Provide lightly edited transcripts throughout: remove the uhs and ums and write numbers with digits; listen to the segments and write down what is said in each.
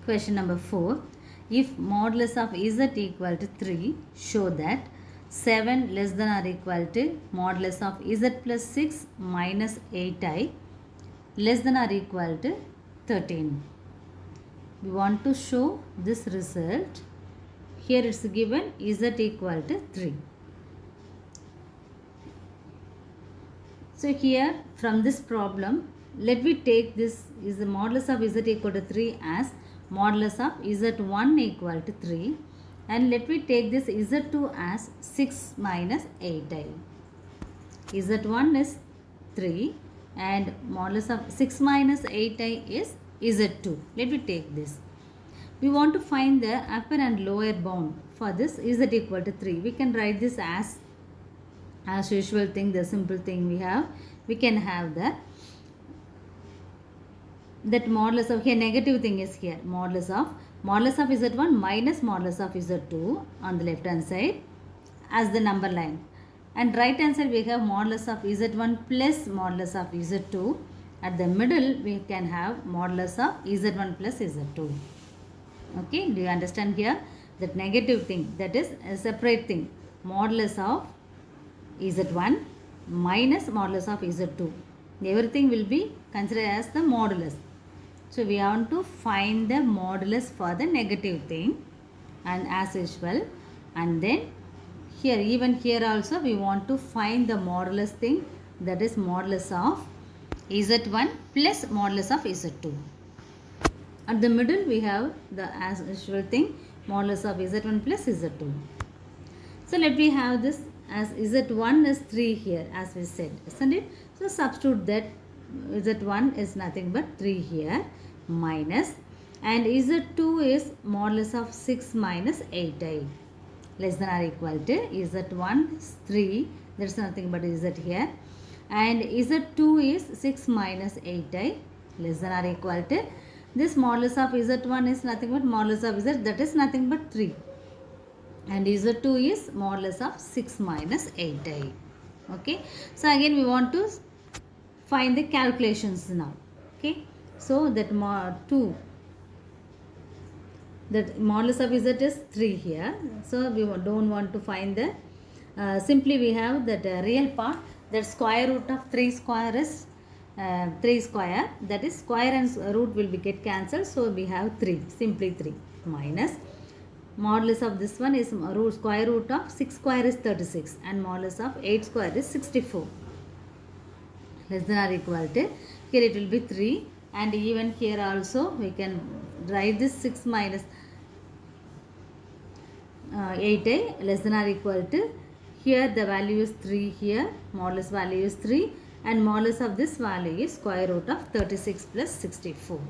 Question number 4. If modulus of z equal to 3, show that 7 less than or equal to modulus of z plus 6 minus 8i less than or equal to 13. We want to show this result. Here it's given z equal to 3. So here from this problem, let me take this is the modulus of z equal to 3 as modulus of z1 equal to 3, and let me take this z2 as 6 minus 8i. z1 is 3 and modulus of 6 minus 8i is z2. Let me take this. We want to find the upper and lower bound for this z equal to 3. We can write this as usual thing, the simple thing we can have that modulus of, here negative thing is here, modulus of z1 minus modulus of z2 on the left hand side as the number line, and right hand side we have modulus of z1 plus modulus of z2. At the middle we can have modulus of z1 plus z2. Okay, do you understand here? That negative thing, that is a separate thing, modulus of z1 minus modulus of z2. Everything will be considered as the modulus. So we want to find the modulus for the negative thing, and as usual, and then here, even here also we want to find the modulus thing, that is modulus of z1 plus modulus of z2. At the middle we have the as usual thing, modulus of z1 plus z2. So let me have this as z1 is 3 here, as we said, isn't it? So substitute that z1 is nothing but 3 here, minus, and z2 is modulus of 6 minus 8i less than or equal to, z1 is 3, there is nothing but z here, and z2 is 6 minus 8i less than or equal to, this modulus of z1 is nothing but modulus of z, that is nothing but 3, and z2 is modulus of 6 minus 8i. Okay, so again we want to find the calculations now. Okay, so that that modulus of z is 3 here, so we don't want to find the simply we have that real part, that square root of 3 square is 3 square, that is square and root will be get cancelled, so we have 3, simply 3, minus modulus of this one is square root of 6 square is 36 and modulus of 8 square is 64 less than or equal to, here it will be 3, and even here also we can write this 6 minus 8i less than or equal to, here the value is 3, here modulus value is 3, and modulus of this value is square root of 36 plus 64.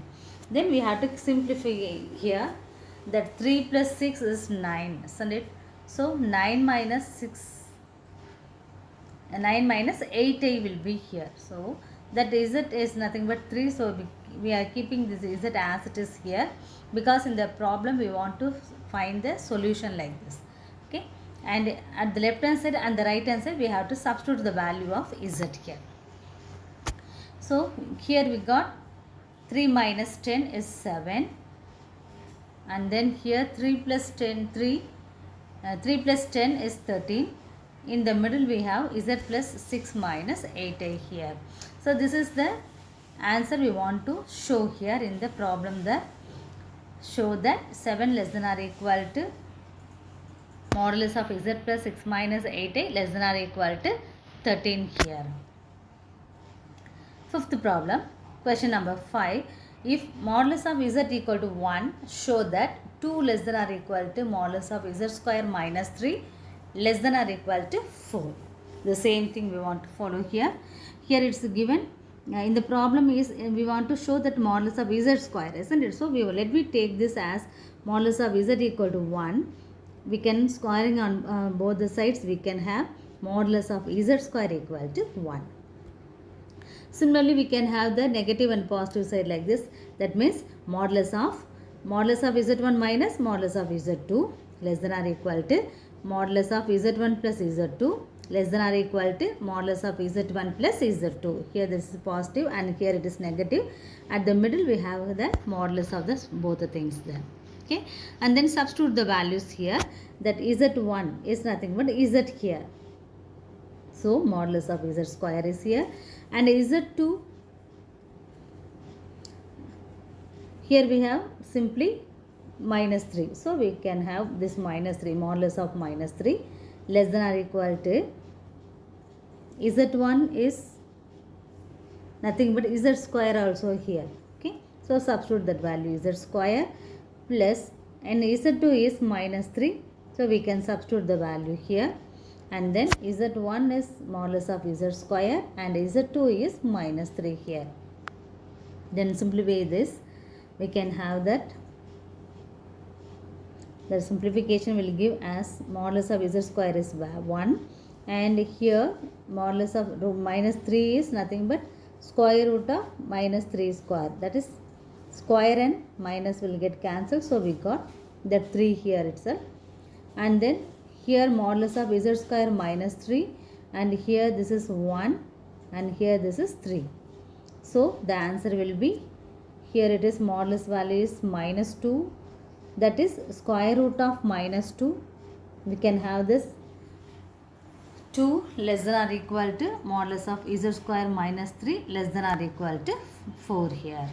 Then we have to simplify here, that 3 plus 6 is 9, isn't it? So 9 minus 8i will be here. So that z is nothing but 3, so we are keeping this z as it is here, because in the problem we want to find the solution like this. Okay, and at the left hand side and the right hand side we have to substitute the value of z here. So here we got 3 minus 10 is 7, and then here 3 plus 10 is 13. In the middle we have z plus 6 minus 8i here. So this is the answer we want to show here in the problem, that show that 7 less than or equal to modulus of z plus 6 minus 8i less than or equal to 13 here. Fifth problem, question number 5. If modulus of z equal to 1, show that 2 less than or equal to modulus of z square minus 3 less than or equal to 4. The same thing we want to follow here. Here it's given in the problem is we want to show that modulus of z square, isn't it? So let me take this as modulus of z equal to 1. We can squaring on both the sides, we can have modulus of z square equal to 1. Similarly, we can have the negative and positive side like this. That means modulus of z1 minus modulus of z2 less than or equal to modulus of z1 plus z2 less than or equal to modulus of z1 plus z2. Here this is positive and here it is negative. At the middle we have the modulus of this both the things there. Okay, and then substitute the values here. That z1 is nothing but z here. So modulus of z square is here, and z2, here we have simply minus 3. So we can have this minus 3, modulus of minus 3 less than or equal to z1 is nothing but z square also here. Okay, so substitute that value z square plus, and z2 is minus 3, so we can substitute the value here, and then z1 is modulus of z square and z2 is minus 3 here. Then simplify this, we can have that the simplification will give as modulus of z square is 1, and here modulus of minus 3 is nothing but square root of minus 3 square, that is square and minus will get cancelled, so we got that 3 here itself. And then here modulus of z square minus 3, and here this is 1 and here this is 3. So the answer will be, here it is modulus value is minus 2, that is square root of minus 2. We can have this 2 less than or equal to modulus of z square minus 3 less than or equal to 4 here.